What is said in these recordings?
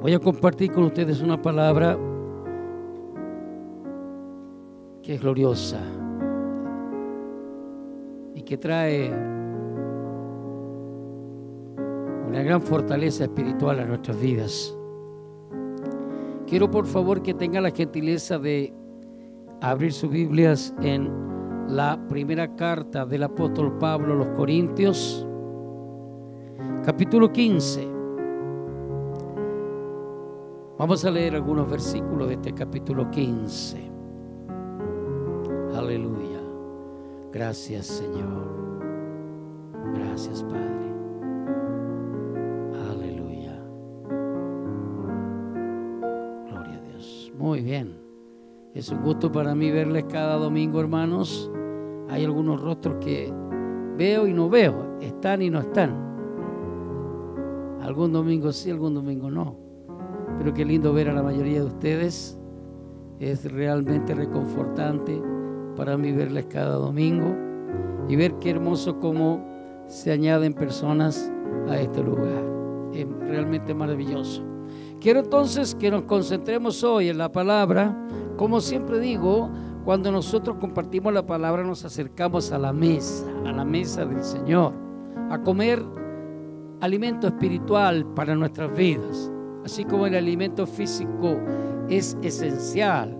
Voy a compartir con ustedes una palabra que es gloriosa y que trae una gran fortaleza espiritual a nuestras vidas. Quiero por favor que tengan la gentileza de abrir sus Biblias en la primera carta del apóstol Pablo a los Corintios, capítulo 15. Vamos a leer algunos versículos de este capítulo 15. Aleluya. Gracias, Señor. Gracias, Padre. Aleluya. Gloria a Dios. Muy bien. Es un gusto para mí verles cada domingo, hermanos. Hay algunos rostros que veo y no veo. Están y no están. Algún domingo sí, algún domingo no. Pero qué lindo ver a la mayoría de ustedes. Es realmente reconfortante para mí verles cada domingo y ver qué hermoso cómo se añaden personas a este lugar. Es realmente maravilloso. Quiero entonces que nos concentremos hoy en la palabra. Como siempre digo, cuando nosotros compartimos la palabra nos acercamos a la mesa del Señor, a comer alimento espiritual para nuestras vidas. Así como el alimento físico es esencial,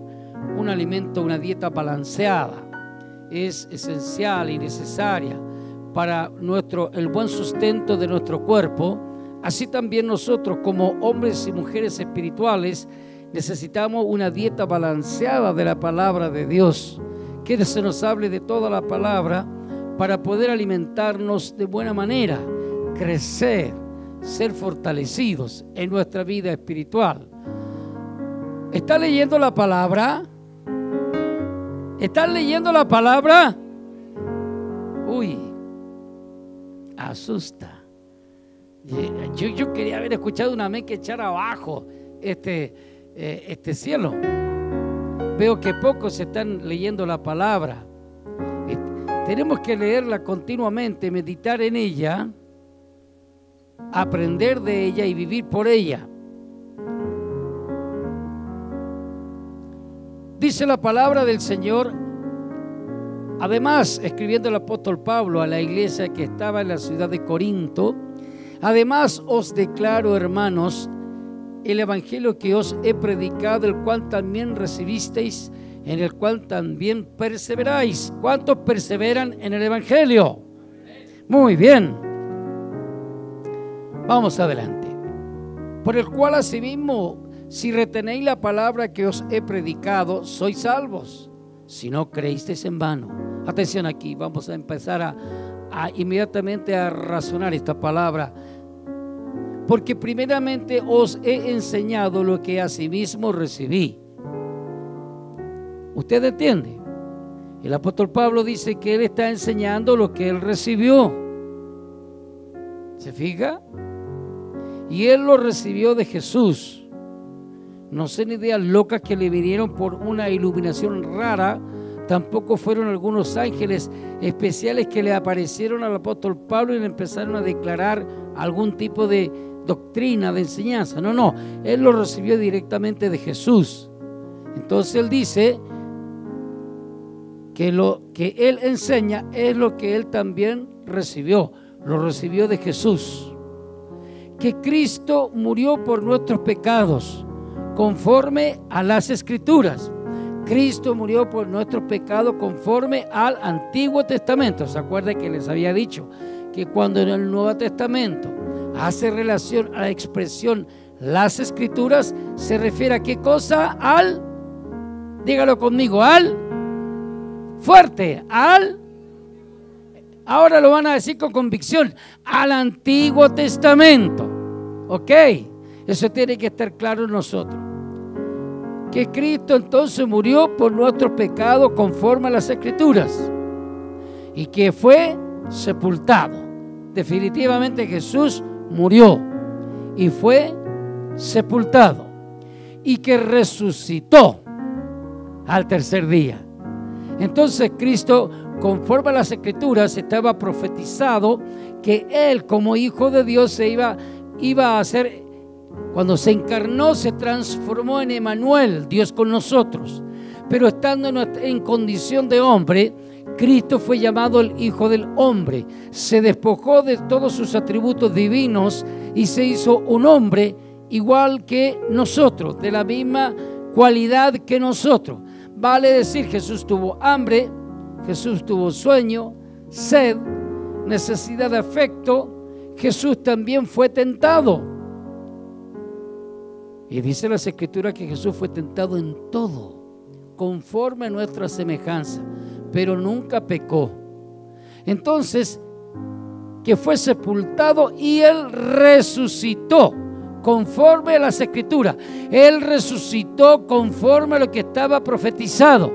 un alimento, una dieta balanceada es esencial y necesaria para el buen sustento de nuestro cuerpo, así también nosotros como hombres y mujeres espirituales necesitamos una dieta balanceada de la palabra de Dios, que se nos hable de toda la palabra para poder alimentarnos de buena manera, crecer, ser fortalecidos en nuestra vida espiritual. ¿Está leyendo la palabra? ¿Están leyendo la palabra? Uy, asusta. Yo quería haber escuchado una amén que echara abajo este cielo. Veo que pocos están leyendo la palabra. Tenemos que leerla continuamente, meditar en ella, aprender de ella y vivir por ella. Dice la palabra del Señor. Además, escribiendo el apóstol Pablo a la iglesia que estaba en la ciudad de Corinto: además os declaro, hermanos, el evangelio que os he predicado, el cual también recibisteis, en el cual también perseveráis. ¿Cuántos perseveran en el evangelio? Muy bien. Vamos adelante. Por el cual asimismo, si retenéis la palabra que os he predicado, sois salvos, si no creísteis en vano. Atención aquí, vamos a empezar a inmediatamente a razonar esta palabra. Porque primeramente os he enseñado lo que asimismo recibí. ¿Usted entiende? El apóstol Pablo dice que él está enseñando lo que él recibió. ¿Se fija? Y él lo recibió de Jesús. No son ideas locas que le vinieron por una iluminación rara. Tampoco fueron algunos ángeles especiales que le aparecieron al apóstol Pablo y le empezaron a declarar algún tipo de doctrina, de enseñanza. No, él lo recibió directamente de Jesús. Entonces él dice que lo que él enseña es lo que él también recibió. Lo recibió de Jesús. Que Cristo murió por nuestros pecados conforme a las Escrituras. Cristo murió por nuestros pecados conforme al Antiguo Testamento. ¿Se acuerdan que les había dicho que cuando en el Nuevo Testamento hace relación a la expresión las Escrituras, se refiere a qué cosa? Dígalo conmigo, ahora lo van a decir con convicción, al Antiguo Testamento. ¿Ok? Eso tiene que estar claro en nosotros. Que Cristo entonces murió por nuestros pecados conforme a las Escrituras y que fue sepultado. Definitivamente Jesús murió y fue sepultado y que resucitó al tercer día. Entonces Cristo, conforme a las Escrituras, estaba profetizado que Él como Hijo de Dios se iba a ser Cuando se encarnó, se transformó en Emmanuel, Dios con nosotros. Pero estando en condición de hombre, Cristo fue llamado el Hijo del Hombre. Se despojó de todos sus atributos divinos y se hizo un hombre igual que nosotros, de la misma cualidad que nosotros. Vale decir, Jesús tuvo hambre, Jesús tuvo sueño, sed, necesidad de afecto. Jesús también fue tentado. Y dice las Escrituras que Jesús fue tentado en todo, conforme a nuestra semejanza, pero nunca pecó. Entonces, que fue sepultado y Él resucitó conforme a las Escrituras. Él resucitó conforme a lo que estaba profetizado.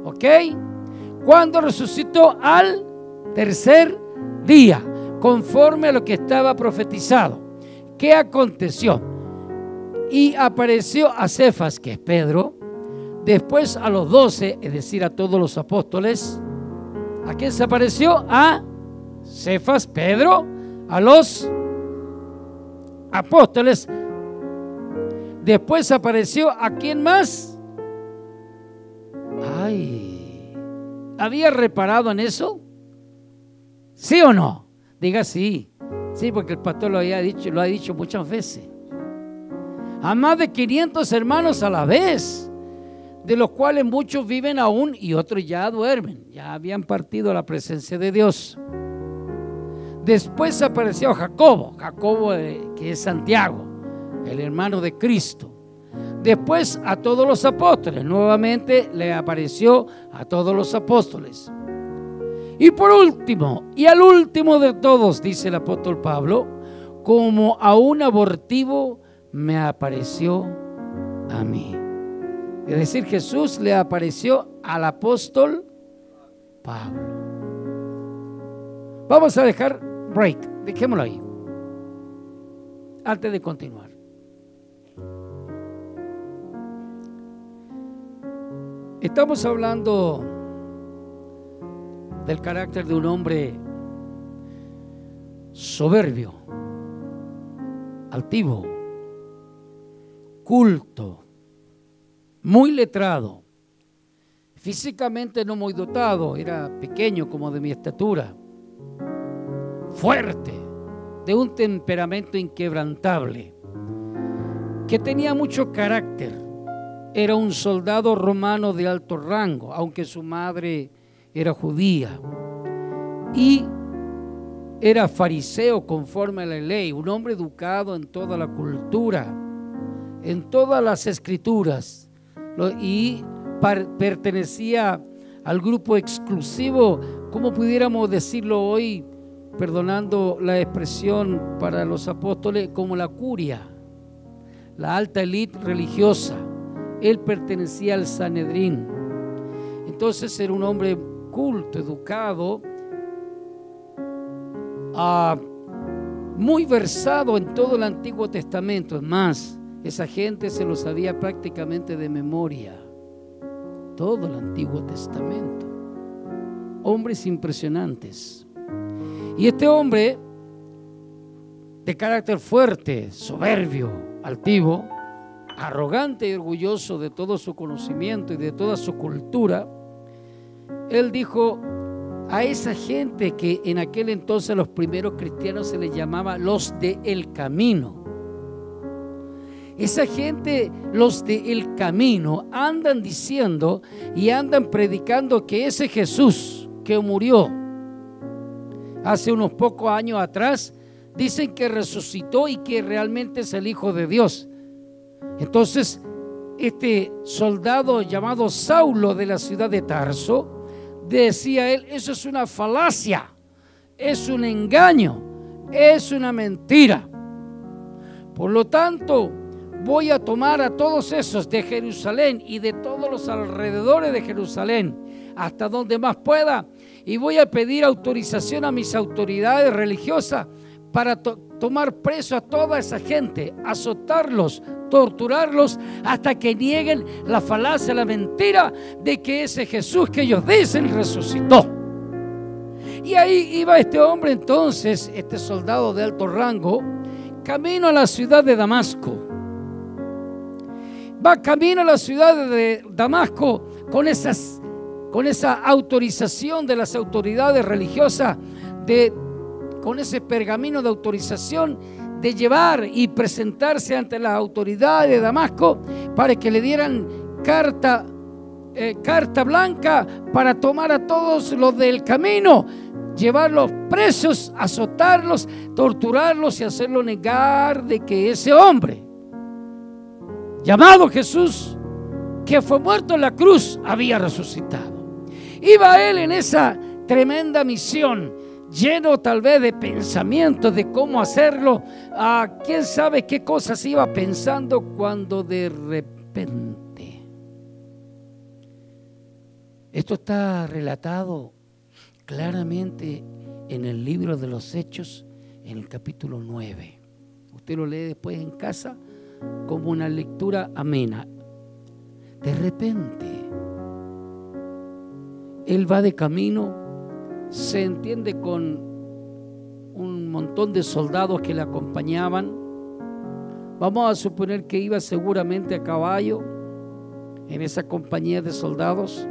¿Ok? ¿Cuándo resucitó? Al tercer día, conforme a lo que estaba profetizado. ¿Qué aconteció? Y apareció a Cefas, que es Pedro, después a los 12, es decir, a todos los apóstoles. ¿A quién se apareció? A Cefas, Pedro, a los apóstoles. Después apareció a quién más. Ay, ¿había reparado en eso? ¿Sí o no? Diga sí. Sí, porque el pastor lo ha dicho muchas veces. A más de 500 hermanos a la vez, de los cuales muchos viven aún y otros ya duermen, ya habían partido a la presencia de Dios. Después apareció Jacobo, que es Santiago, el hermano de Cristo. Después a todos los apóstoles, nuevamente le apareció a todos los apóstoles. Y por último, y al último de todos, dice el apóstol Pablo, como a un abortivo me apareció a mí. Es decir, Jesús le apareció al apóstol Pablo. Vamos a dejar break, dejémoslo ahí antes de continuar. Estamos hablando del carácter de un hombre soberbio, altivo, culto, muy letrado, físicamente no muy dotado, era pequeño como de mi estatura, fuerte, de un temperamento inquebrantable, que tenía mucho carácter. Era un soldado romano de alto rango, aunque su madre era judía, y era fariseo conforme a la ley, un hombre educado en toda la cultura, en todas las escrituras, y pertenecía al grupo exclusivo, como pudiéramos decirlo hoy, perdonando la expresión para los apóstoles, como la curia, la alta élite religiosa. Él pertenecía al Sanedrín. Entonces era un hombre culto, educado, muy versado en todo el Antiguo Testamento. Es más, esa gente se lo sabía prácticamente de memoria, todo el Antiguo Testamento. Hombres impresionantes. Y este hombre de carácter fuerte, soberbio, altivo, arrogante y orgulloso de todo su conocimiento y de toda su cultura, él dijo a esa gente que en aquel entonces los primeros cristianos se les llamaba los de el camino. Esa gente, los de el camino, andan diciendo y andan predicando que ese Jesús que murió hace unos pocos años atrás, dicen que resucitó y que realmente es el Hijo de Dios. Entonces, este soldado llamado Saulo de la ciudad de Tarso, decía él, eso es una falacia, es un engaño, es una mentira. Por lo tanto, voy a tomar a todos esos de Jerusalén y de todos los alrededores de Jerusalén, hasta donde más pueda, y voy a pedir autorización a mis autoridades religiosas para tomar preso a toda esa gente, azotarlos, torturarlos hasta que nieguen la falacia, la mentira de que ese Jesús que ellos dicen resucitó. Y ahí iba este hombre entonces, este soldado de alto rango, camino a la ciudad de Damasco. Va camino a la ciudad de Damasco con esa autorización de las autoridades religiosas, con ese pergamino de autorización de llevar y presentarse ante las autoridades de Damasco para que le dieran carta blanca para tomar a todos los del camino, llevarlos presos, azotarlos, torturarlos y hacerlo negar de que ese hombre llamado Jesús, que fue muerto en la cruz, había resucitado. Iba él en esa tremenda misión, lleno tal vez de pensamientos de cómo hacerlo. Quién sabe qué cosas iba pensando, cuando de repente, esto está relatado claramente en el libro de los Hechos, en el capítulo 9. Usted lo lee después en casa como una lectura amena. De repente, él va de camino, se entiende, con un montón de soldados que le acompañaban. Vamos a suponer que iba seguramente a caballo en esa compañía de soldados.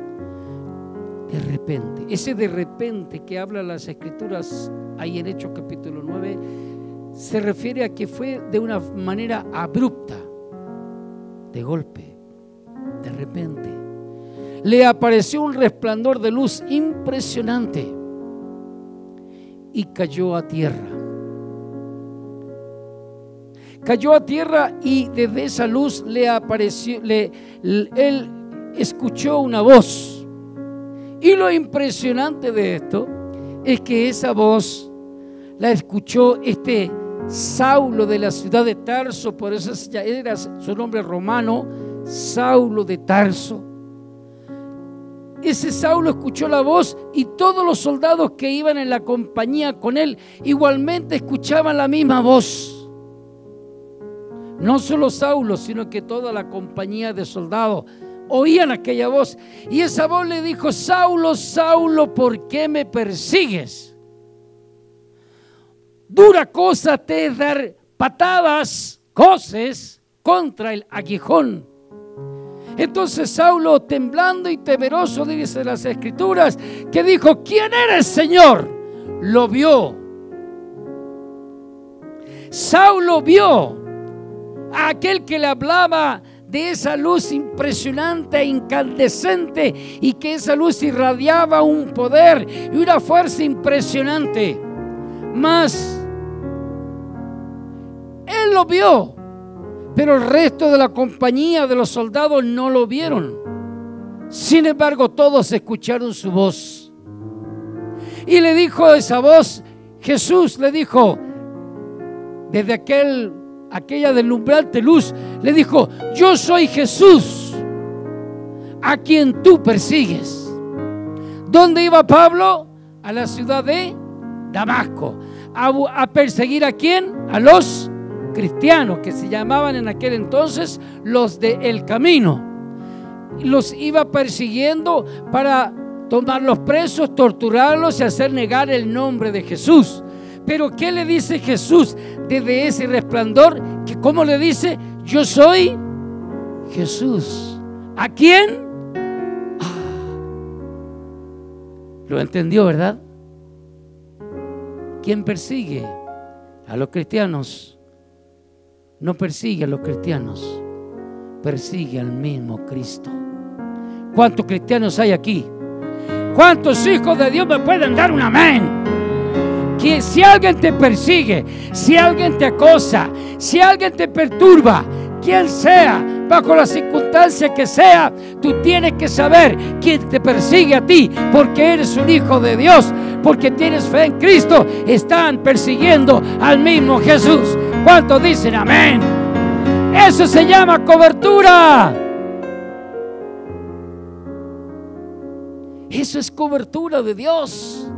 De repente, ese de repente que habla las Escrituras ahí en Hechos capítulo 9, se refiere a que fue de una manera abrupta, de golpe, de repente. Le apareció un resplandor de luz impresionante y cayó a tierra. Cayó a tierra y desde esa luz le apareció, él escuchó una voz. Y lo impresionante de esto es que esa voz la escuchó Saulo de la ciudad de Tarso, por eso ya era su nombre romano, Saulo de Tarso. Ese Saulo escuchó la voz, y todos los soldados que iban en la compañía con él igualmente escuchaban la misma voz. No solo Saulo, sino que toda la compañía de soldados oían aquella voz, y esa voz le dijo: Saulo, Saulo, ¿por qué me persigues? Dura cosa te es dar patadas, coces contra el aguijón. Entonces Saulo, temblando y temeroso, dice las Escrituras, que dijo: ¿quién eres, Señor? Lo vio. Saulo vio a aquel que le hablaba de esa luz impresionante e incandescente, y que esa luz irradiaba un poder y una fuerza impresionante. Mas él lo vio, pero el resto de la compañía de los soldados no lo vieron. Sin embargo, todos escucharon su voz. Y le dijo esa voz, Jesús le dijo, desde aquella deslumbrante luz, le dijo: yo soy Jesús, a quien tú persigues. ¿Dónde iba Pablo? A la ciudad de Damasco. ¿A perseguir a quién? A los cristianos, que se llamaban en aquel entonces los del camino. Los iba persiguiendo para tomarlos presos, torturarlos y hacer negar el nombre de Jesús. Pero ¿qué le dice Jesús desde ese resplandor? ¿Cómo le dice? Yo soy Jesús. ¿A quién? Lo entendió, ¿verdad? ¿Quién persigue a los cristianos? No persigue a los cristianos, persigue al mismo Cristo. ¿Cuántos cristianos hay aquí? ¿Cuántos hijos de Dios me pueden dar un amén? Que si alguien te persigue, si alguien te acosa, si alguien te perturba, quien sea, bajo la circunstancia que sea, tú tienes que saber quién te persigue a ti, porque eres un hijo de Dios, porque tienes fe en Cristo. Están persiguiendo al mismo Jesús. ¿Cuántos dicen amén? Eso se llama cobertura. Eso es cobertura de Dios.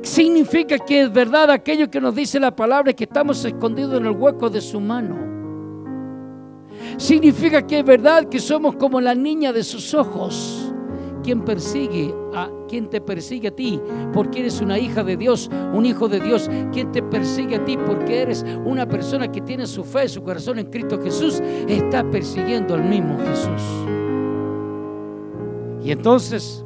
Significa que es verdad aquello que nos dice la palabra, que estamos escondidos en el hueco de su mano. Significa que es verdad que somos como la niña de sus ojos. Quien persigue ¿Quién te persigue a ti? Porque eres una hija de Dios, un hijo de Dios. ¿Quién te persigue a ti? Porque eres una persona que tiene su fe, su corazón en Cristo Jesús. Está persiguiendo al mismo Jesús. Y entonces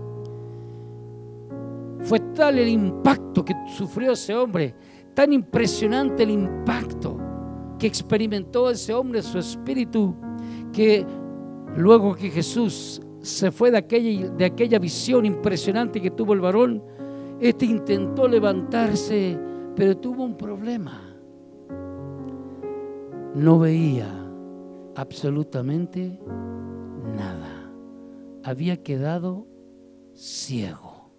fue tal el impacto que sufrió ese hombre, tan impresionante el impacto que experimentó ese hombre, su espíritu, que luego que Jesús se fue de aquella visión impresionante que tuvo el varón, este intentó levantarse, pero tuvo un problema. No veía absolutamente nada. Había quedado ciego.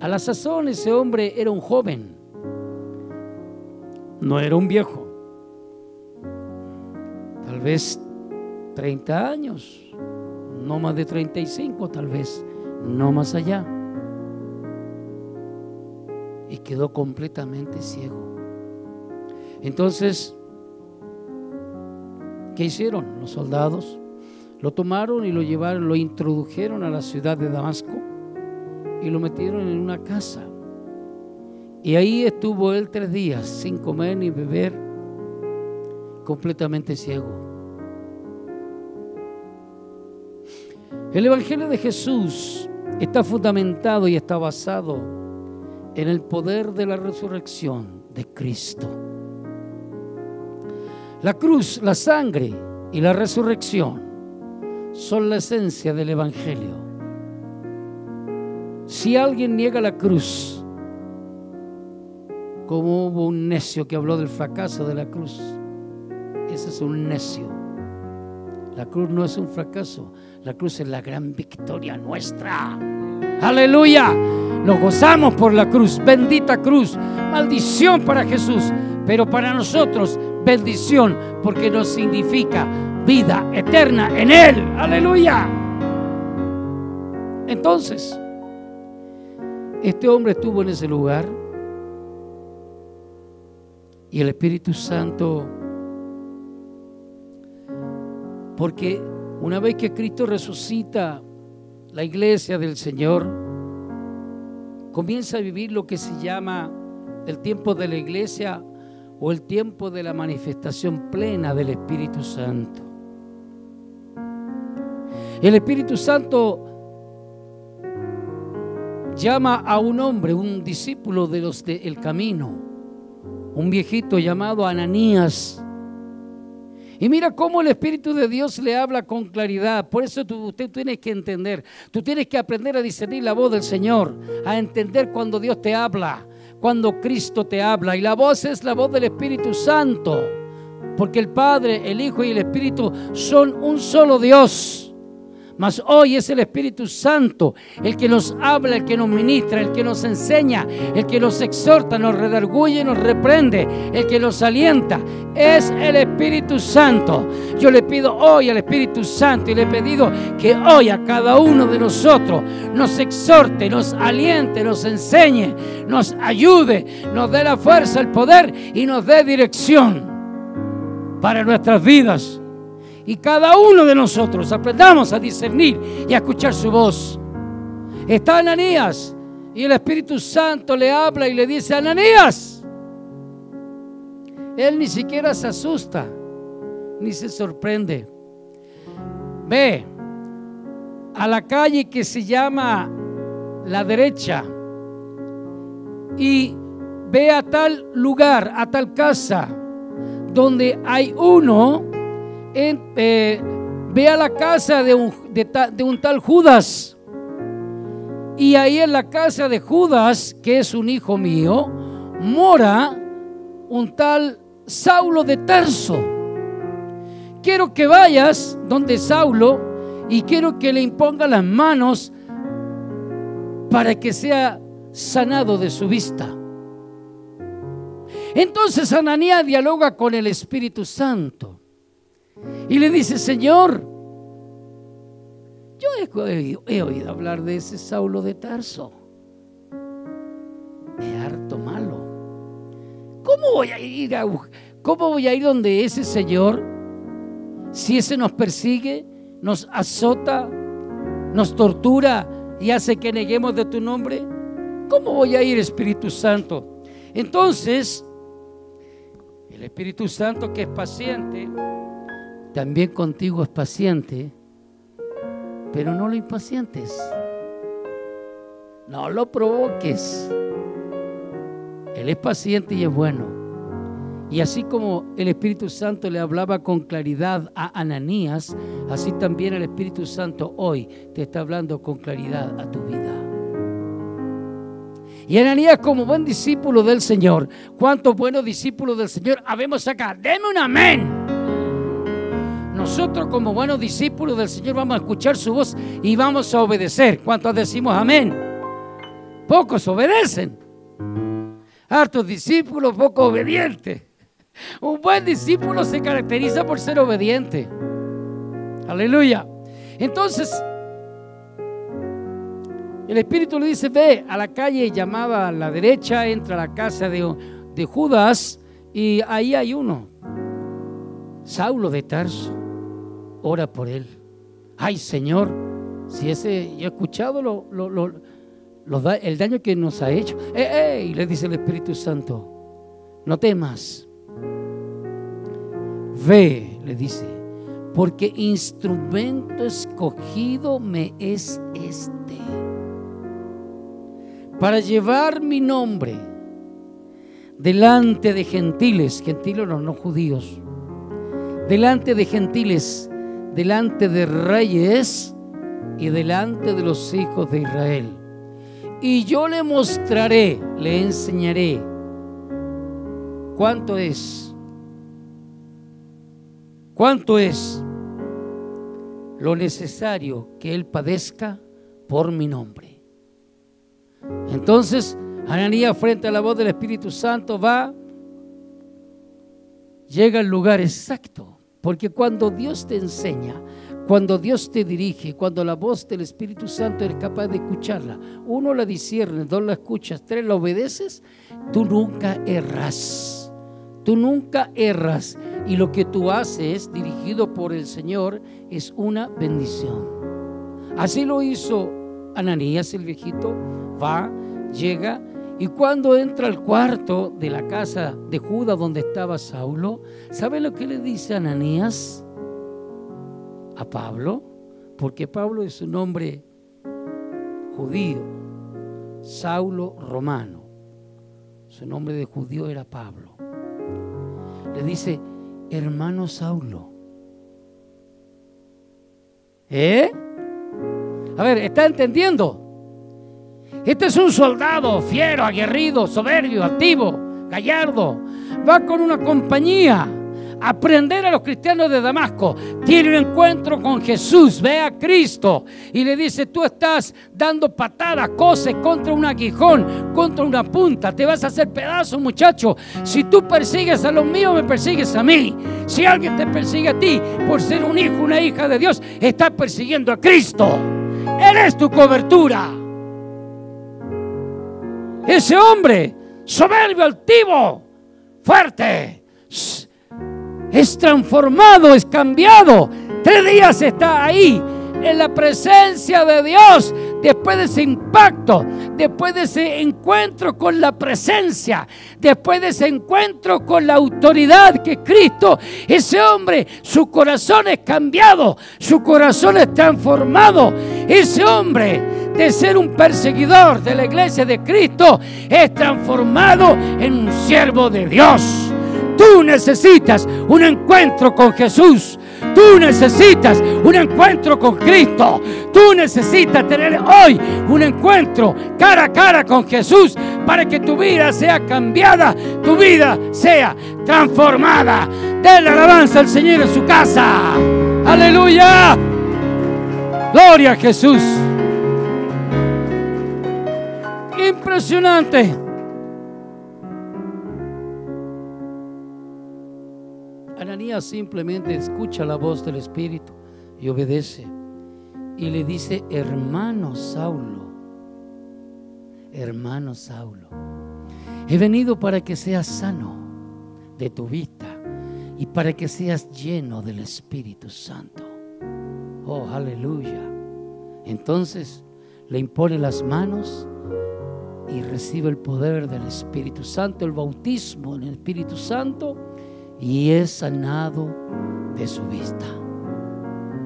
A la sazón ese hombre era un joven, no era un viejo. Tal vez 30 años, no más de 35, tal vez, no más allá. Y quedó completamente ciego. Entonces, ¿qué hicieron los soldados? Lo tomaron y lo llevaron, lo introdujeron a la ciudad de Damasco y lo metieron en una casa. Y ahí estuvo él 3 días sin comer ni beber, completamente ciego. El Evangelio de Jesús está fundamentado y está basado en el poder de la resurrección de Cristo. La cruz, la sangre y la resurrección son la esencia del Evangelio. Si alguien niega la cruz, como hubo un necio que habló del fracaso de la cruz, ese es un necio. La cruz no es un fracaso, la cruz es la gran victoria nuestra. ¡Aleluya! Nos gozamos por la cruz, bendita cruz. Maldición para Jesús, pero para nosotros bendición, porque nos significa vida eterna en Él. ¡Aleluya! Entonces, este hombre estuvo en ese lugar y el Espíritu Santo, porque una vez que Cristo resucita, la iglesia del Señor comienza a vivir lo que se llama el tiempo de la iglesia o el tiempo de la manifestación plena del Espíritu Santo. El Espíritu Santo llama a un hombre, un discípulo de los del camino, un viejito llamado Ananías. Y mira cómo el Espíritu de Dios le habla con claridad. Por eso usted tiene que entender, tú tienes que aprender a discernir la voz del Señor, a entender cuando Dios te habla, cuando Cristo te habla. Y la voz es la voz del Espíritu Santo, porque el Padre, el Hijo y el Espíritu son un solo Dios. Mas hoy es el Espíritu Santo el que nos habla, el que nos ministra, el que nos enseña, el que nos exhorta, nos redarguye, nos reprende, el que nos alienta. Es el Espíritu Santo. Yo le pido hoy al Espíritu Santo y le he pedido que hoy a cada uno de nosotros nos exhorte, nos aliente, nos enseñe, nos ayude, nos dé la fuerza, el poder y nos dé dirección para nuestras vidas. Y cada uno de nosotros aprendamos a discernir y a escuchar su voz. Está Ananías y el Espíritu Santo le habla y le dice: Ananías. Él ni siquiera se asusta ni se sorprende. Ve a la calle que se llama La Derecha y ve a tal lugar, a tal casa donde hay uno. Ve a la casa de un tal Judas, y ahí en la casa de Judas, que es un hijo mío, mora un tal Saulo de Tarso. Quiero que vayas donde Saulo y quiero que le imponga las manos para que sea sanado de su vista. Entonces Ananías dialoga con el Espíritu Santo y le dice: Señor, yo he oído hablar de ese Saulo de Tarso. Es harto malo. ¿Cómo voy a ir donde ese Señor si ese nos persigue, nos azota, nos tortura, y hace que neguemos de tu nombre? ¿Cómo voy a ir, Espíritu Santo? Entonces, el Espíritu Santo, que es paciente, también contigo es paciente, pero no lo impacientes, no lo provoques. Él es paciente y es bueno. Y así como el Espíritu Santo le hablaba con claridad a Ananías, así también el Espíritu Santo hoy te está hablando con claridad a tu vida. Y Ananías, como buen discípulo del Señor, ¿cuántos buenos discípulos del Señor habemos acá? ¡Deme un amén! Nosotros, como buenos discípulos del Señor, vamos a escuchar su voz y vamos a obedecer. ¿Cuántos decimos amén? Pocos obedecen. Hartos discípulos, poco obedientes. Un buen discípulo se caracteriza por ser obediente. Aleluya. Entonces, el Espíritu le dice: ve a la calle llamada a la derecha, entra a la casa de Judas, y ahí hay uno, Saulo de Tarso, ora por él. Ay, Señor, si ese, yo he escuchado el daño que nos ha hecho. Y le dice el Espíritu Santo: no temas, ve, le dice, porque instrumento escogido me es este, para llevar mi nombre delante de gentiles, no judíos, delante de gentiles, delante de reyes y delante de los hijos de Israel. Y yo le mostraré, le enseñaré cuánto es lo necesario que él padezca por mi nombre. Entonces Ananías, frente a la voz del Espíritu Santo, llega al lugar exacto, porque cuando Dios te enseña, cuando Dios te dirige, cuando la voz del Espíritu Santo eres capaz de escucharla, 1, la disciernes, 2, la escuchas, 3, la obedeces, tú nunca erras. Tú nunca erras. Y lo que tú haces, dirigido por el Señor, es una bendición. Así lo hizo Ananías, el viejito. Llega, y cuando entra al cuarto de la casa de Judas donde estaba Saulo, ¿sabe lo que le dice Ananías a Pablo? Porque Pablo es un nombre judío, Saulo romano. Su nombre de judío era Pablo. Le dice: hermano Saulo. A ver, ¿está entendiendo? Este es un soldado fiero, aguerrido, soberbio, altivo, gallardo. Va con una compañía a prender a los cristianos de Damasco. Tiene un encuentro con Jesús, ve a Cristo y le dice: tú estás dando patadas, coses contra un aguijón, contra una punta, te vas a hacer pedazos, muchacho. Si tú persigues a los míos, me persigues a mí. Si alguien te persigue a ti por ser un hijo, una hija de Dios, estás persiguiendo a Cristo. Él es tu cobertura. Ese hombre soberbio, altivo, fuerte, es transformado, es cambiado. 3 días está ahí en la presencia de Dios. Después de ese impacto, después de ese encuentro con la presencia, después de ese encuentro con la autoridad que es Cristo, ese hombre, su corazón es cambiado, su corazón es transformado. Ese hombre, de ser un perseguidor de la iglesia de Cristo, es transformado en un siervo de Dios. Tú necesitas un encuentro con Jesús. Tú necesitas un encuentro con Cristo. Tú necesitas tener hoy un encuentro cara a cara con Jesús para que tu vida sea cambiada, tu vida sea transformada. Denle alabanza al Señor en su casa. Aleluya. Gloria a Jesús. Impresionante. Ananías simplemente escucha la voz del Espíritu y obedece. Y le dice: hermano Saulo, he venido para que seas sano de tu vista y para que seas lleno del Espíritu Santo. Oh, aleluya. Entonces le impone las manos y recibe el poder del Espíritu Santo, el bautismo en el Espíritu Santo, y es sanado de su vista.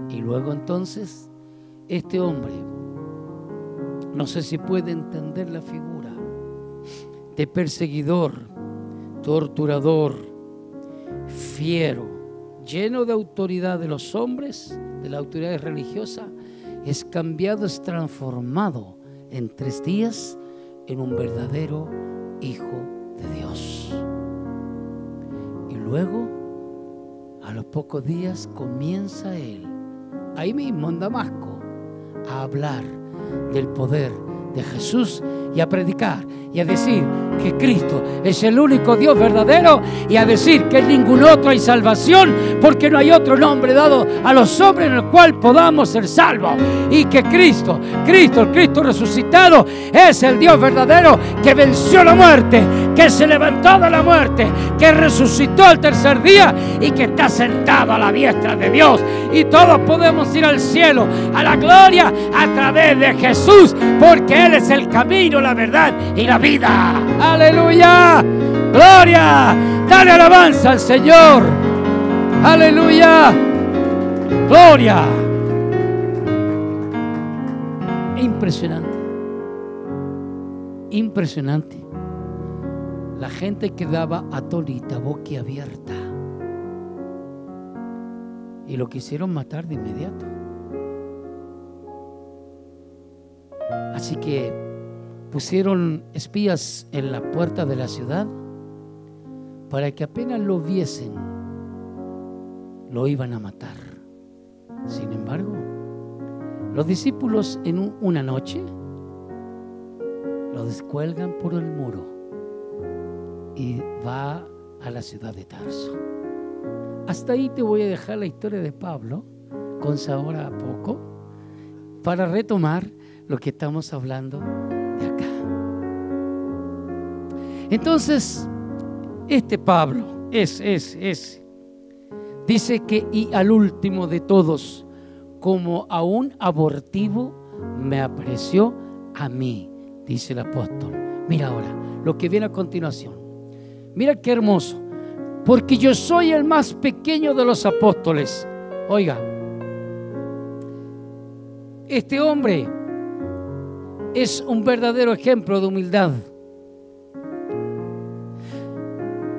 Y luego entonces este hombre, no sé si puede entender la figura de perseguidor, torturador, fiero, lleno de autoridad de los hombres, de la autoridad religiosa, es cambiado, es transformado en 3 días en un verdadero hijo de Dios. Y luego, a los pocos días, comienza él, ahí mismo en Damasco, a hablar del poder de Jesús y a predicar y a decir que Cristo es el único Dios verdadero, y a decir que en ningún otro hay salvación, porque no hay otro nombre dado a los hombres en el cual podamos ser salvos, y que Cristo, el Cristo resucitado, es el Dios verdadero que venció la muerte, que se levantó de la muerte, que resucitó al 3er día y que está sentado a la diestra de Dios, y todos podemos ir al cielo, a la gloria, a través de Jesús, porque Él es el camino, la verdad y la vida. ¡Aleluya! ¡Gloria! ¡Dale alabanza al Señor! ¡Aleluya! ¡Gloria! Impresionante. Impresionante. La gente quedaba atónita, boquiabierta. Y lo quisieron matar de inmediato. Así que pusieron espías en la puerta de la ciudad para que apenas lo viesen, lo iban a matar. Sin embargo, los discípulos en una noche lo descuelgan por el muro y va a la ciudad de Tarso. Hasta ahí te voy a dejar la historia de Pablo, con sabor a poco, para retomar lo que estamos hablando de acá. Entonces, este Pablo dice que y al último de todos, como a un abortivo, me apareció a mí, dice el apóstol. Mira ahora lo que viene a continuación. Mira qué hermoso. Porque yo soy el más pequeño de los apóstoles. Oiga, este hombre es un verdadero ejemplo de humildad.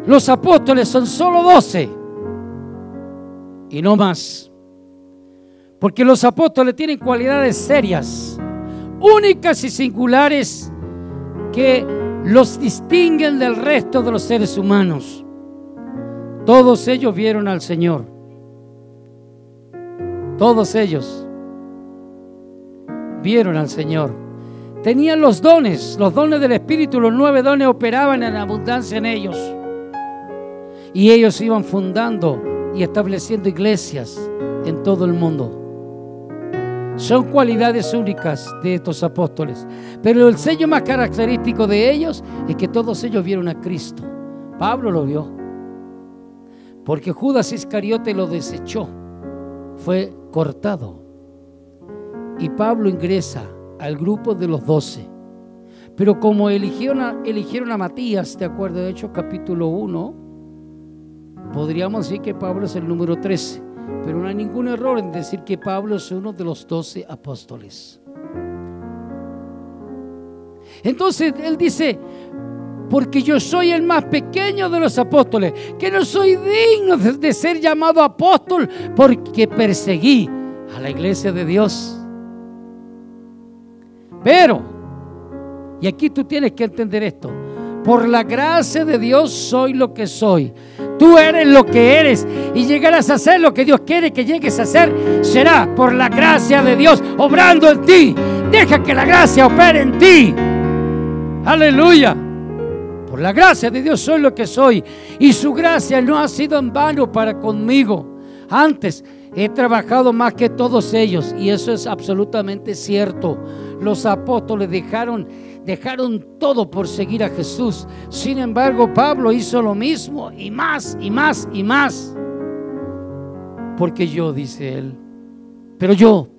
Los apóstoles son solo 12 y no más, porque los apóstoles tienen cualidades serias, únicas y singulares, que los distinguen del resto de los seres humanos. Todos ellos vieron al Señor. Todos ellos vieron al Señor. Tenían los dones del Espíritu. Los 9 dones operaban en abundancia en ellos. Y ellos iban fundando y estableciendo iglesias en todo el mundo. Son cualidades únicas de estos apóstoles. Pero el sello más característico de ellos es que todos ellos vieron a Cristo. Pablo lo vio, porque Judas Iscariote lo desechó, fue cortado. Y Pablo ingresa al grupo de los 12. Pero como eligieron a Matías, de acuerdo a Hechos capítulo 1, podríamos decir que Pablo es el número 13. Pero no hay ningún error en decir que Pablo es uno de los 12 apóstoles. Entonces él dice: porque yo soy el más pequeño de los apóstoles, que no soy digno de ser llamado apóstol, porque perseguí a la iglesia de Dios. Pero, y aquí tú tienes que entender esto: por la gracia de Dios soy lo que soy. Tú eres lo que eres, y llegarás a ser lo que Dios quiere que llegues a ser. Será por la gracia de Dios obrando en ti. Deja que la gracia opere en ti. Aleluya. Por la gracia de Dios soy lo que soy, y su gracia no ha sido en vano para conmigo. Antes he trabajado más que todos ellos, y eso es absolutamente cierto. Los apóstoles dejaron todo por seguir a Jesús. Sin embargo, Pablo hizo lo mismo, y más, y más, y más. Porque yo, dice él, pero yo,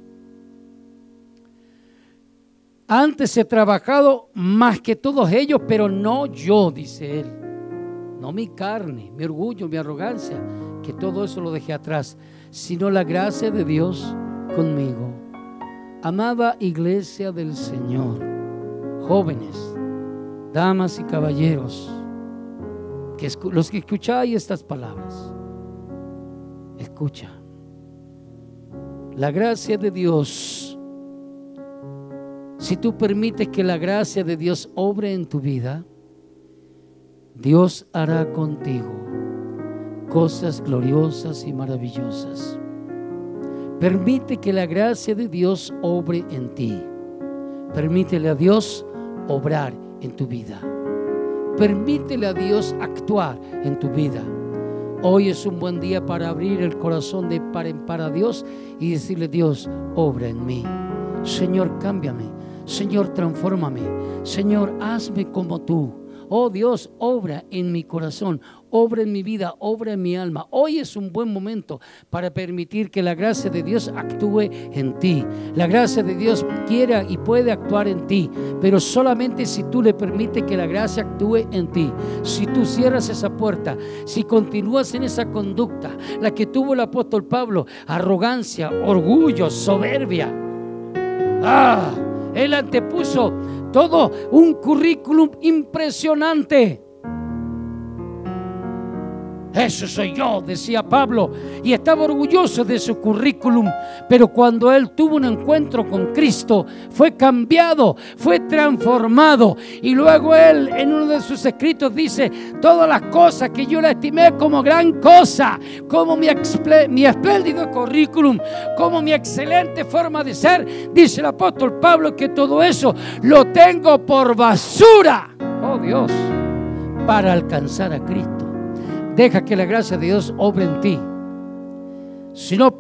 Antes he trabajado más que todos ellos, pero no yo, dice él. No mi carne, mi orgullo, mi arrogancia, que todo eso lo dejé atrás, sino la gracia de Dios conmigo. Amada iglesia del Señor, jóvenes, damas y caballeros, los que escucháis estas palabras, escucha. La gracia de Dios, si tú permites que la gracia de Dios obre en tu vida, Dios hará contigo cosas gloriosas y maravillosas. Permite que la gracia de Dios obre en ti. Permítele a Dios obrar en tu vida. Permítele a Dios actuar en tu vida. Hoy es un buen día para abrir el corazón de par en par a Dios y decirle: Dios, obra en mí. Señor, cámbiame. Señor, transfórmame. Señor, hazme como tú. Oh Dios, obra en mi corazón, obra en mi vida, obra en mi alma. Hoy es un buen momento para permitir que la gracia de Dios actúe en ti. La gracia de Dios quiera y puede actuar en ti, pero solamente si tú le permites que la gracia actúe en ti. Si tú cierras esa puerta, si continúas en esa conducta, la que tuvo el apóstol Pablo, arrogancia, orgullo, soberbia. Él antepuso todo un currículum impresionante. Eso soy yo, decía Pablo, y estaba orgulloso de su currículum. Pero cuando él tuvo un encuentro con Cristo, fue cambiado, fue transformado. Y luego él en uno de sus escritos dice: todas las cosas que yo le estimé como gran cosa, como mi espléndido currículum, como mi excelente forma de ser, dice el apóstol Pablo, que todo eso lo tengo por basura, oh Dios, para alcanzar a Cristo. Deja que la gracia de Dios obre en ti. Si no,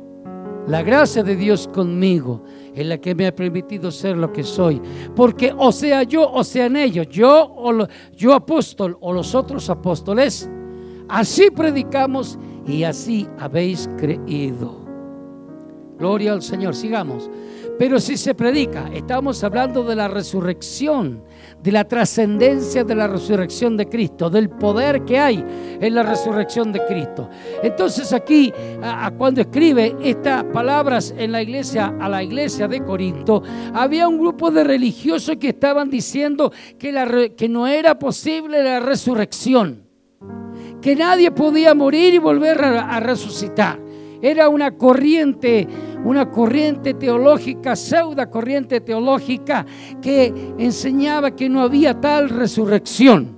la gracia de Dios conmigo es la que me ha permitido ser lo que soy. Porque o sea yo o sean ellos, yo apóstol o los otros apóstoles, así predicamos y así habéis creído. Gloria al Señor, sigamos. Pero si se predica, estamos hablando de la resurrección, de la trascendencia de la resurrección de Cristo, del poder que hay en la resurrección de Cristo. Entonces aquí, cuando escribe estas palabras en la iglesia, a la iglesia de Corinto, había un grupo de religiosos que estaban diciendo que no era posible la resurrección, que nadie podía morir y volver a resucitar. Era una corriente teológica, pseudo corriente teológica, que enseñaba que no había tal resurrección.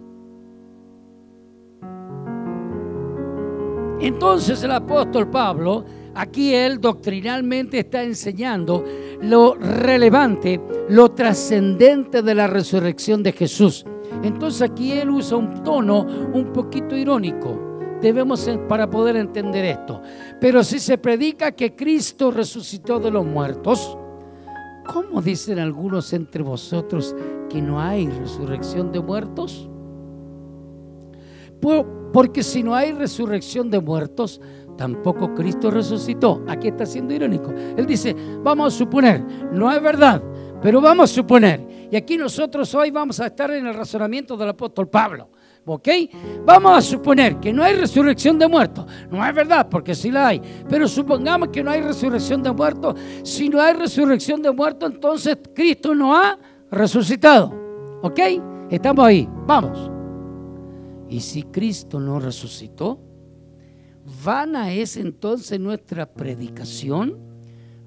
Entonces el apóstol Pablo, aquí él doctrinalmente está enseñando lo relevante, lo trascendente de la resurrección de Jesús. Entonces aquí él usa un tono un poquito irónico. Debemos para poder entender esto. Pero si se predica que Cristo resucitó de los muertos, ¿cómo dicen algunos entre vosotros que no hay resurrección de muertos? Porque si no hay resurrección de muertos, tampoco Cristo resucitó. Aquí está siendo irónico. Él dice: vamos a suponer, no es verdad, pero vamos a suponer. Y aquí nosotros hoy vamos a estar en el razonamiento del apóstol Pablo. ¿Ok? Vamos a suponer que no hay resurrección de muertos. No es verdad, porque sí la hay. Pero supongamos que no hay resurrección de muertos. Si no hay resurrección de muertos, entonces Cristo no ha resucitado. ¿Ok? Estamos ahí. Vamos. Y si Cristo no resucitó, vana es entonces nuestra predicación,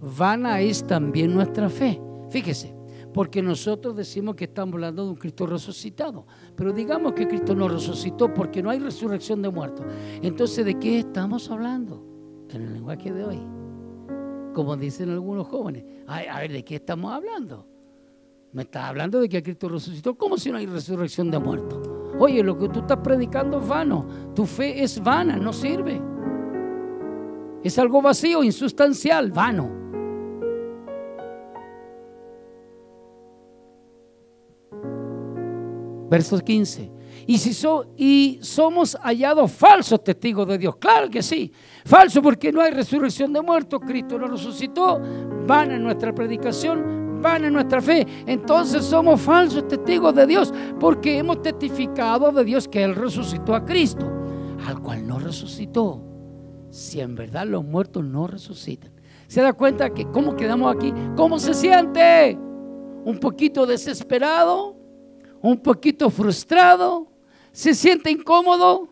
vana es también nuestra fe. Fíjese. Porque nosotros decimos que estamos hablando de un Cristo resucitado, pero digamos que Cristo no resucitó porque no hay resurrección de muertos. Entonces, ¿de qué estamos hablando? En el lenguaje de hoy, como dicen algunos jóvenes. A ver, ¿de qué estamos hablando? ¿Me estás hablando de que Cristo resucitó? ¿Cómo si no hay resurrección de muertos? Oye, lo que tú estás predicando es vano. Tu fe es vana, no sirve. Es algo vacío, insustancial, vano. Verso 15. Y somos hallados falsos testigos de Dios. Claro que sí. Falso porque no hay resurrección de muertos. Cristo no resucitó. Vana es nuestra predicación. vana nuestra fe, entonces somos falsos testigos de Dios, porque hemos testificado de Dios que Él resucitó a Cristo, al cual no resucitó. Si en verdad los muertos no resucitan. ¿Se da cuenta que cómo quedamos aquí? ¿Cómo se siente? ¿Un poquito desesperado? ¿Un poquito frustrado? ¿Se siente incómodo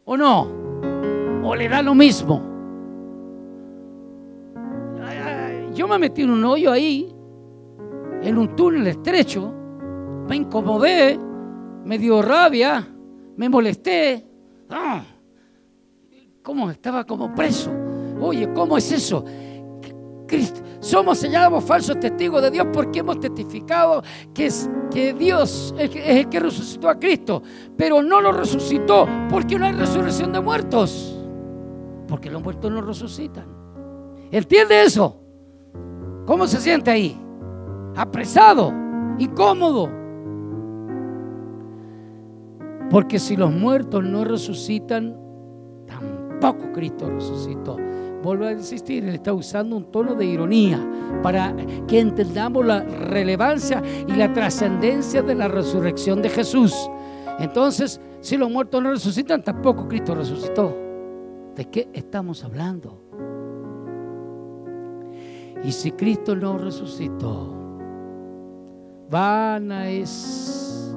o no? ¿O le da lo mismo? Yo me metí en un hoyo ahí, en un túnel estrecho, me incomodé, me dio rabia, me molesté. ¿Cómo? Estaba como preso. Oye, ¿cómo es eso? Somos señalados falsos testigos de Dios porque hemos testificado que Dios es el que resucitó a Cristo, pero no lo resucitó porque no hay resurrección de muertos, porque los muertos no resucitan. ¿Entiende eso? ¿Cómo se siente ahí? Apresado, incómodo. Porque si los muertos no resucitan, tampoco Cristo resucitó. Vuelvo a insistir, él está usando un tono de ironía para que entendamos la relevancia y la trascendencia de la resurrección de Jesús. Entonces, si los muertos no resucitan, tampoco Cristo resucitó. ¿De qué estamos hablando? Y si Cristo no resucitó, vana es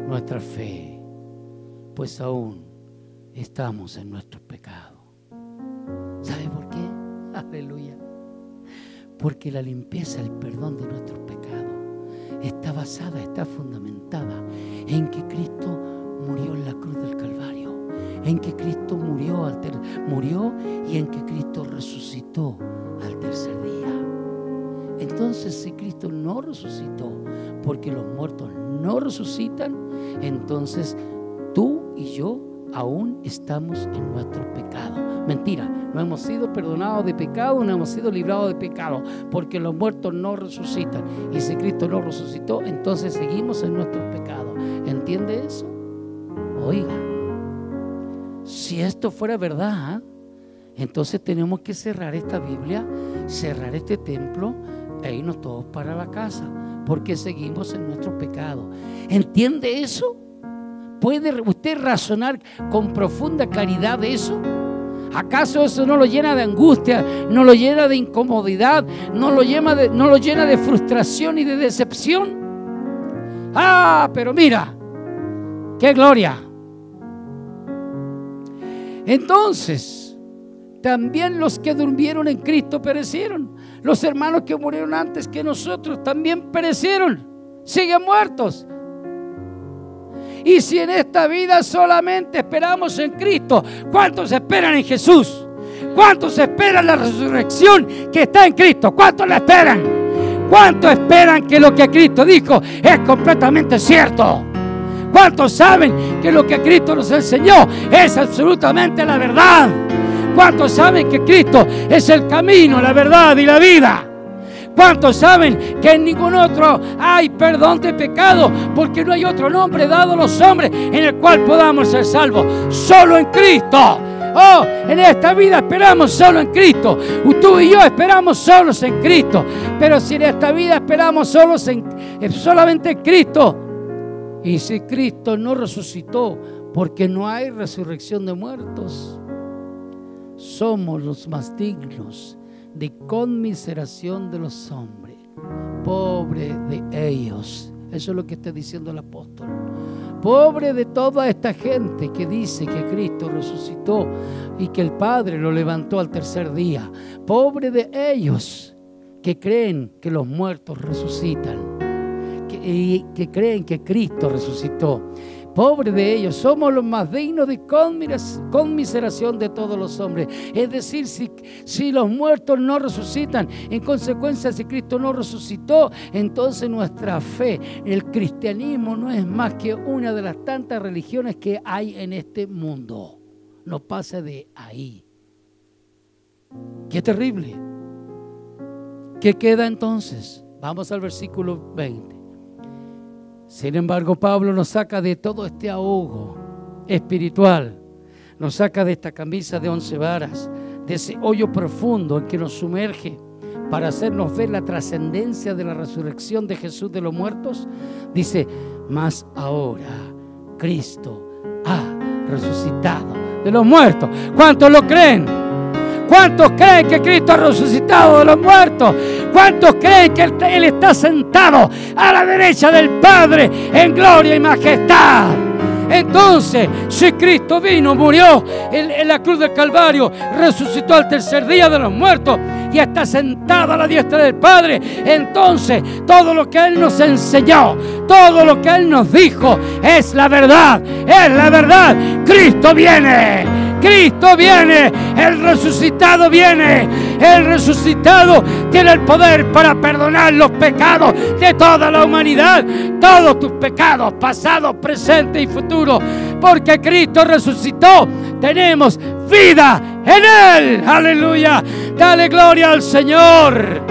nuestra fe, pues aún estamos en nuestros pecados. ¿Sabe por qué? Aleluya. Porque la limpieza, el perdón de nuestros pecados está basada, está fundamentada en que Cristo murió en la cruz del Calvario, en que Cristo murió y en que Cristo resucitó al tercer día. Entonces, si Cristo no resucitó porque los muertos no resucitan, entonces tú y yo aún estamos en nuestros pecados. Mentira, no hemos sido perdonados de pecado, no hemos sido librados de pecado, porque los muertos no resucitan. Y si Cristo no resucitó, entonces seguimos en nuestros pecados. ¿Entiende eso? Oiga, si esto fuera verdad, entonces tenemos que cerrar esta Biblia, cerrar este templo e irnos todos para la casa, porque seguimos en nuestros pecados. ¿Entiende eso? ¿Puede usted razonar con profunda claridad de eso? ¿Acaso eso no lo llena de angustia, no lo llena de incomodidad, no lo llena de frustración y de decepción? Pero mira, ¡qué gloria! Entonces, también los que durmieron en Cristo perecieron. Los hermanos que murieron antes que nosotros también perecieron, siguen muertos. Y si en esta vida solamente esperamos en Cristo, ¿cuántos esperan en Jesús? ¿Cuántos esperan la resurrección que está en Cristo? ¿Cuántos la esperan? ¿Cuántos esperan que lo que Cristo dijo es completamente cierto? ¿Cuántos saben que lo que Cristo nos enseñó es absolutamente la verdad? ¿Cuántos saben que Cristo es el camino, la verdad y la vida? ¿Cuántos saben que en ningún otro hay perdón de pecado? Porque no hay otro nombre dado a los hombres en el cual podamos ser salvos. Solo en Cristo. En esta vida esperamos solo en Cristo. Tú y yo esperamos solos en Cristo. Pero si en esta vida esperamos solamente en Cristo, y si Cristo no resucitó, porque no hay resurrección de muertos, somos los más dignos de conmiseración de los hombres. Pobre de ellos. Eso es lo que está diciendo el apóstol. Pobre de toda esta gente que dice que Cristo resucitó y que el Padre lo levantó al tercer día. Pobre de ellos que creen que los muertos resucitan, que creen que Cristo resucitó. Pobre de ellos, somos los más dignos de conmiseración de todos los hombres. Es decir, si los muertos no resucitan, en consecuencia, si Cristo no resucitó, entonces nuestra fe, el cristianismo, no es más que una de las tantas religiones que hay en este mundo. No pasa de ahí. ¡Qué terrible! ¿Qué queda entonces? Vamos al versículo 20. Sin embargo, Pablo nos saca de todo este ahogo espiritual, nos saca de esta camisa de 11 varas, de ese hoyo profundo en que nos sumerge, para hacernos ver la trascendencia de la resurrección de Jesús de los muertos, dice: mas ahora Cristo ha resucitado de los muertos. ¿Cuántos lo creen? ¿Cuántos creen que Cristo ha resucitado de los muertos? ¿Cuántos creen que Él está sentado a la derecha del Padre en gloria y majestad? Entonces, si Cristo vino, murió en la cruz del Calvario, resucitó al tercer día de los muertos y está sentado a la diestra del Padre, entonces todo lo que Él nos enseñó, todo lo que Él nos dijo es la verdad, es la verdad. Cristo viene. Cristo viene, el resucitado viene. El resucitado tiene el poder para perdonar los pecados de toda la humanidad, todos tus pecados, pasados, presentes y futuros. Porque Cristo resucitó, tenemos vida en Él. Aleluya. Dale gloria al Señor.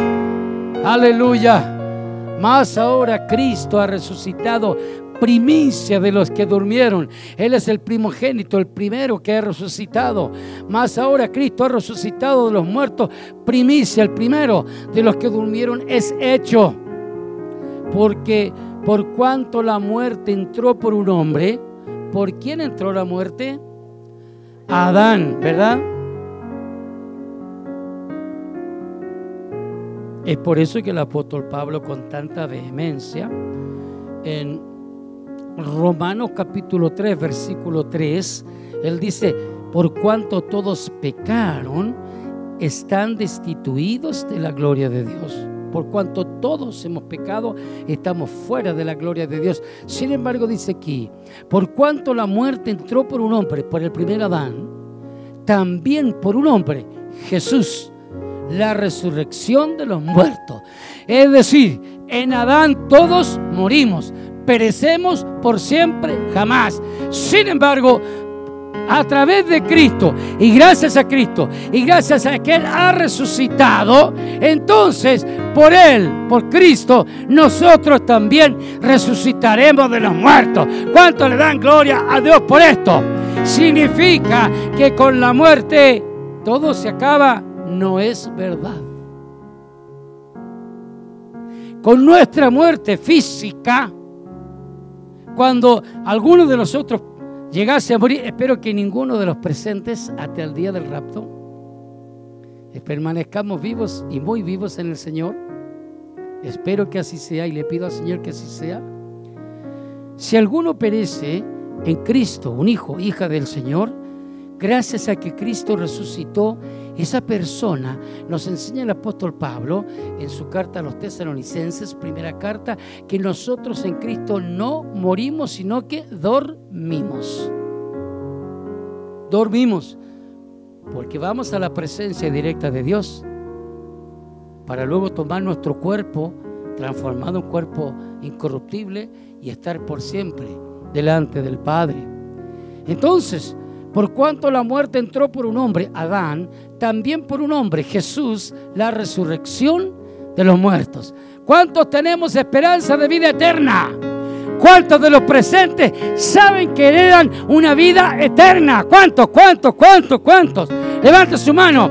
Aleluya. Mas ahora Cristo ha resucitado, primicia de los que durmieron. Él es el primogénito, el primero que ha resucitado. Mas ahora Cristo ha resucitado de los muertos, primicia, el primero de los que durmieron es hecho. Porque por cuanto la muerte entró por un hombre, ¿por quién entró la muerte? Adán, ¿verdad? Es por eso que el apóstol Pablo, con tanta vehemencia, en Romanos capítulo 3, versículo 3, él dice: por cuanto todos pecaron, están destituidos de la gloria de Dios. Por cuanto todos hemos pecado, estamos fuera de la gloria de Dios. Sin embargo, dice aquí: por cuanto la muerte entró por un hombre, por el primer Adán, también por un hombre, Jesús, la resurrección de los muertos. Es decir, en Adán todos morimos, perecemos por siempre, jamás. Sin embargo, a través de Cristo y gracias a Cristo y gracias a que Él ha resucitado, entonces por Él, por Cristo, nosotros también resucitaremos de los muertos. ¿Cuánto le dan gloria a Dios por esto? Significa que con la muerte todo se acaba. No es verdad. Con nuestra muerte física, cuando alguno de nosotros llegase a morir, espero que ninguno de los presentes hasta el día del rapto permanezcamos vivos y muy vivos en el Señor. Espero que así sea y le pido al Señor que así sea. Si alguno perece en Cristo, un hijo, hija del Señor, gracias a que Cristo resucitó, esa persona, nos enseña el apóstol Pablo en su carta a los Tesalonicenses, primera carta, que nosotros en Cristo no morimos, sino que dormimos. Dormimos, porque vamos a la presencia directa de Dios para luego tomar nuestro cuerpo, transformado en cuerpo incorruptible, y estar por siempre delante del Padre. Entonces, por cuanto la muerte entró por un hombre, Adán, también por un hombre, Jesús, la resurrección de los muertos. ¿Cuántos tenemos esperanza de vida eterna? ¿Cuántos de los presentes saben que heredan una vida eterna? ¿Cuántos? Levante su mano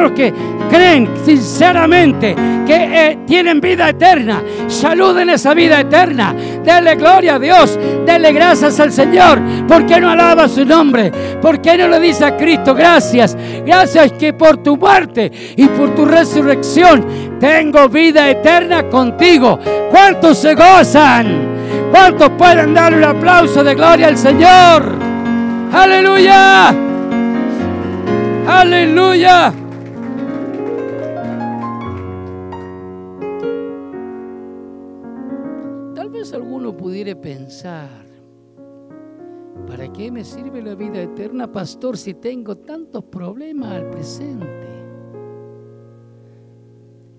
los que creen sinceramente que tienen vida eterna. Saluden esa vida eterna. Denle gloria a Dios, denle gracias al Señor. ¿Por qué no alaba su nombre? ¿Por qué no le dice a Cristo: gracias, gracias que por tu muerte y por tu resurrección tengo vida eterna contigo? ¿Cuántos se gozan? ¿Cuántos pueden dar un aplauso de gloria al Señor? ¡Aleluya! ¡Aleluya! Tal vez alguno pudiera pensar: ¿para qué me sirve la vida eterna, pastor, si tengo tantos problemas al presente?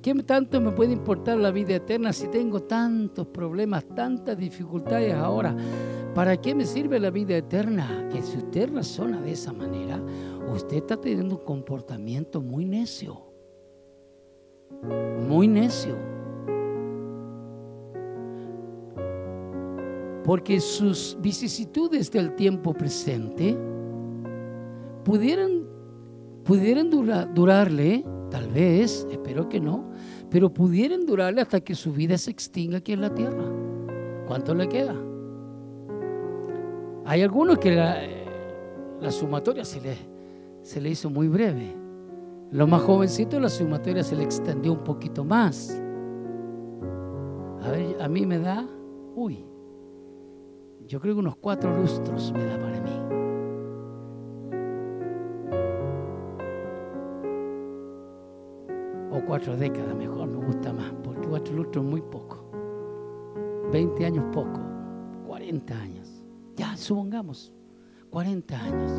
¿Qué tanto me puede importar la vida eterna si tengo tantos problemas, tantas dificultades ahora? ¿Para qué me sirve la vida eterna? Que si usted razona de esa manera, usted está teniendo un comportamiento muy necio. Muy necio. Porque sus vicisitudes del tiempo presente pudieran durarle tal vez, espero que no, pero pudieran durarle hasta que su vida se extinga aquí en la tierra. ¿Cuánto le queda? Hay algunos que la sumatoria se le hizo muy breve. Los más jovencitos, la sumatoria se le extendió un poquito más. A ver, a mí me da, yo creo que unos 4 lustros me da para mí. O 4 décadas mejor, me gusta más, porque 4 lustros es muy poco. 20 años poco, 40 años. Ya, supongamos, 40 años.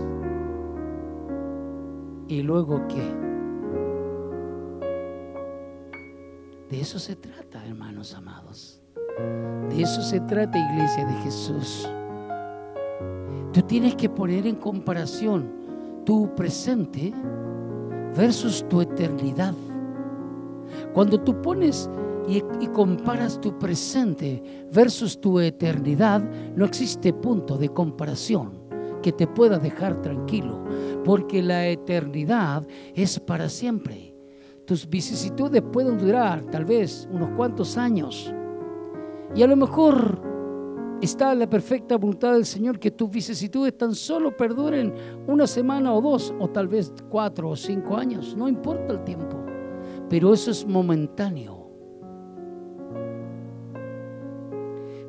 ¿Y luego qué? De eso se trata, hermanos amados. De eso se trata, iglesia de Jesús. Tú tienes que poner en comparación tu presente versus tu eternidad. Cuando tú pones y comparas tu presente versus tu eternidad, no existe punto de comparación que te pueda dejar tranquilo, porque la eternidad es para siempre. Tus vicisitudes pueden durar tal vez unos cuantos años, y a lo mejor está en la perfecta voluntad del Señor que tus vicisitudes tan solo perduren 1 semana o 2, o tal vez 4 o 5 años. No importa el tiempo, pero eso es momentáneo.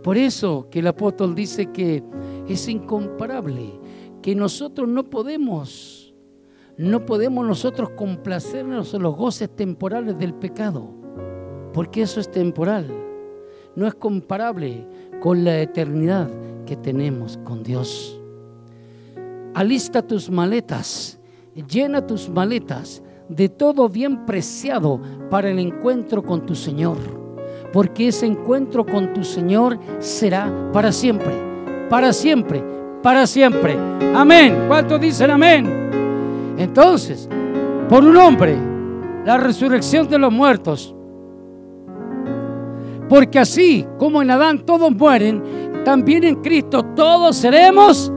Por eso que el apóstol dice que es incomparable, que nosotros no podemos nosotros complacernos en los goces temporales del pecado, porque eso es temporal, no es comparable con la eternidad que tenemos con Dios. Alista tus maletas, llena tus maletas de todo bien preciado para el encuentro con tu Señor, porque ese encuentro con tu Señor será para siempre, para siempre, para siempre. Amén. ¿Cuántos dicen amén? Entonces, por un hombre, la resurrección de los muertos, porque así como en Adán todos mueren, también en Cristo todos seremos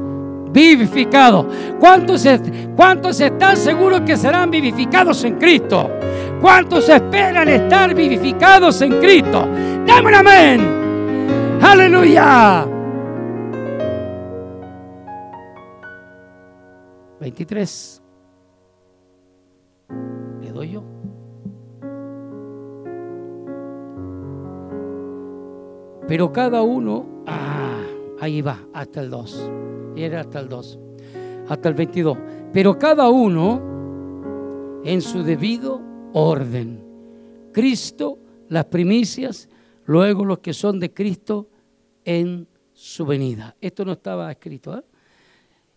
vivificados. ¿Cuántos están seguros que serán vivificados en Cristo? ¿Cuántos esperan estar vivificados en Cristo? ¡Dame un amén! ¡Aleluya! 23. ¿Le doy yo? Pero cada uno, ahí va, hasta el 2. Era hasta el 2, hasta el 22. Pero cada uno en su debido orden. Cristo, las primicias, luego los que son de Cristo en su venida. Esto no estaba escrito, ¿eh?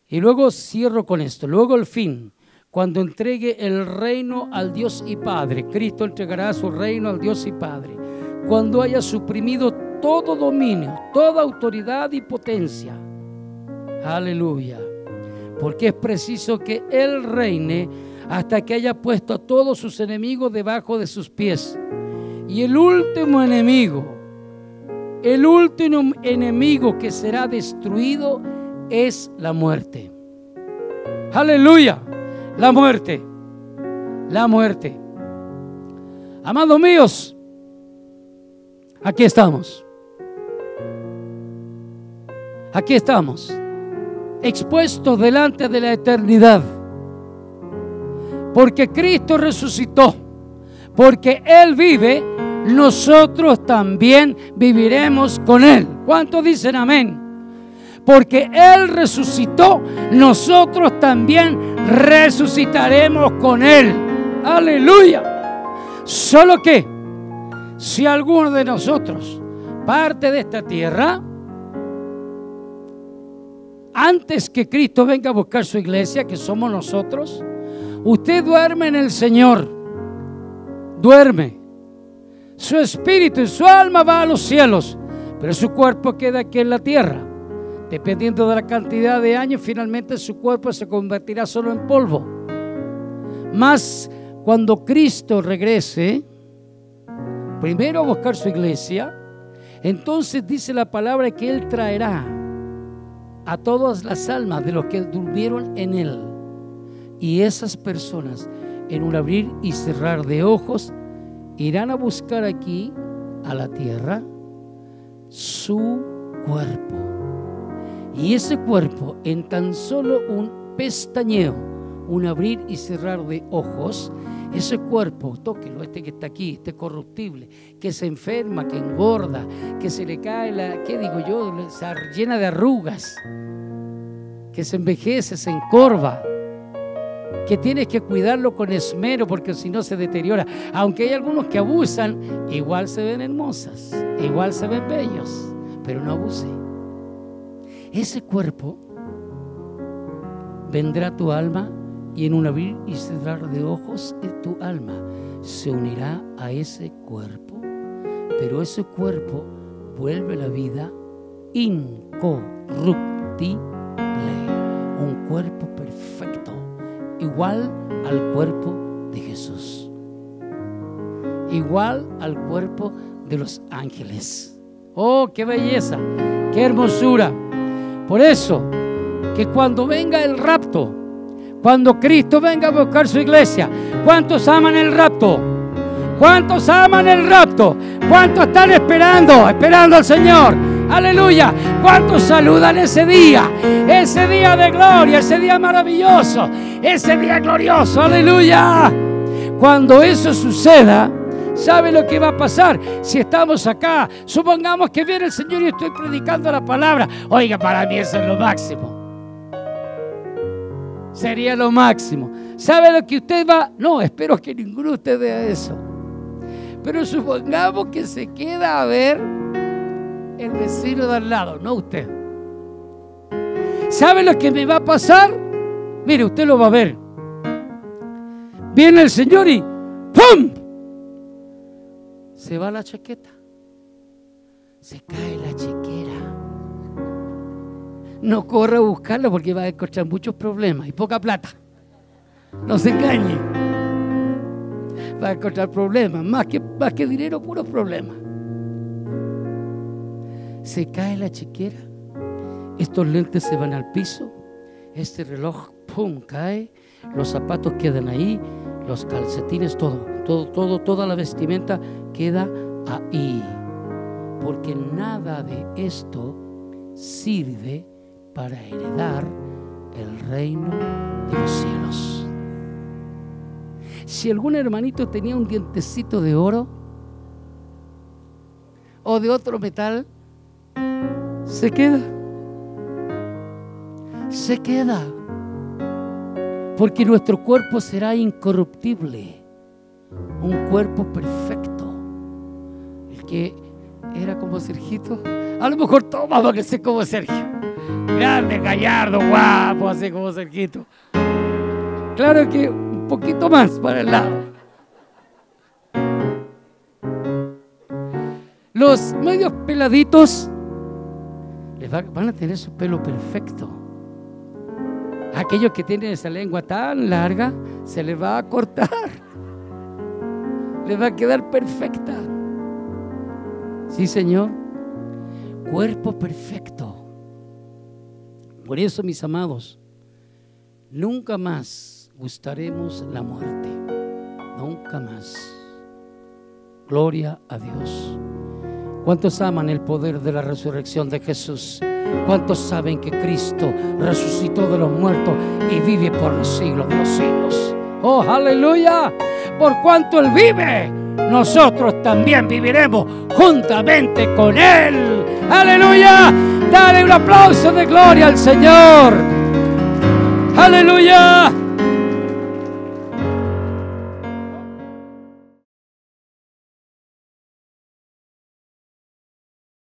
Y luego cierro con esto. Luego el fin, cuando entregue el reino al Dios y Padre. Cristo entregará su reino al Dios y Padre. Cuando haya suprimido todo dominio, toda autoridad y potencia. Aleluya. Porque es preciso que Él reine hasta que haya puesto a todos sus enemigos debajo de sus pies. Y el último enemigo que será destruido es la muerte. Aleluya. La muerte. La muerte. Amados míos, aquí estamos. Aquí estamos, expuestos delante de la eternidad. Porque Cristo resucitó, porque Él vive, nosotros también viviremos con Él. ¿Cuántos dicen amén? Porque Él resucitó, nosotros también resucitaremos con Él. Aleluya. Solo que si alguno de nosotros parte de esta tierra, antes que Cristo venga a buscar su iglesia, que somos nosotros, usted duerme en el Señor. Duerme. Su espíritu y su alma va a los cielos, pero su cuerpo queda aquí en la tierra. Dependiendo de la cantidad de años, finalmente su cuerpo se convertirá solo en polvo. Mas cuando Cristo regrese, primero a buscar su iglesia, entonces dice la palabra que Él traerá a todas las almas de los que durmieron en Él. Y esas personas en un abrir y cerrar de ojos, irán a buscar aquí, a la tierra, su cuerpo. Y ese cuerpo, en tan solo un pestañeo, un abrir y cerrar de ojos, ese cuerpo, tóquelo, este que está aquí, este corruptible, que se enferma, que engorda, que se le cae la, ¿qué digo yo? Se llena de arrugas, que se envejece, se encorva, que tienes que cuidarlo con esmero porque si no se deteriora. Aunque hay algunos que abusan, igual se ven hermosas, igual se ven bellos, pero no abuse. Ese cuerpo vendrá a tu alma y en un abrir y cerrar de ojos tu alma se unirá a ese cuerpo, pero ese cuerpo vuelve a la vida incorruptible, un cuerpo perfecto, igual al cuerpo de Jesús, igual al cuerpo de los ángeles. ¡Oh, qué belleza! ¡Qué hermosura! Por eso, que cuando venga el rapto, cuando Cristo venga a buscar su iglesia, ¿cuántos aman el rapto? ¿Cuántos aman el rapto? ¿Cuántos están esperando al Señor? ¡Aleluya! ¿Cuántos saludan ese día de gloria, ese día maravilloso, ese día glorioso? ¡Aleluya! Cuando eso suceda, ¿sabe lo que va a pasar? Si estamos acá, supongamos que viene el Señor y estoy predicando la palabra. Oiga, para mí eso es lo máximo. Sería lo máximo. ¿Sabe lo que usted va? No, espero que ninguno de ustedes vea eso. Pero supongamos que se queda a ver el vecino de al lado, no usted. ¿Sabe lo que me va a pasar? Mire, usted lo va a ver. Viene el Señor y ¡pum! Se va la chaqueta. Se cae la chequera. No corra a buscarlo porque va a encontrar muchos problemas y poca plata. No se engañe. Va a encontrar problemas, más que dinero, puros problemas. Se cae la chequera, estos lentes se van al piso, este reloj, pum, cae, los zapatos quedan ahí, los calcetines, toda la vestimenta queda ahí. Porque nada de esto sirve para heredar el reino de los cielos. Si algún hermanito tenía un dientecito de oro o de otro metal, se queda, porque nuestro cuerpo será incorruptible, un cuerpo perfecto. El que era como Sergito, a lo mejor tomaba que ser como Sergio, grande, gallardo, guapo, así como Sergito. Claro que un poquito más para el lado. Los medios peladitos van a tener su pelo perfecto. Aquellos que tienen esa lengua tan larga, se les va a cortar. Les va a quedar perfecta. Sí, Señor. Cuerpo perfecto. Por eso, mis amados, nunca más gustaremos la muerte. Nunca más. Gloria a Dios. ¿Cuántos aman el poder de la resurrección de Jesús? ¿Cuántos saben que Cristo resucitó de los muertos y vive por los siglos de los siglos? ¡Oh, aleluya! Por cuanto Él vive, nosotros también viviremos juntamente con Él. ¡Aleluya! Dale un aplauso de gloria al Señor. ¡Aleluya!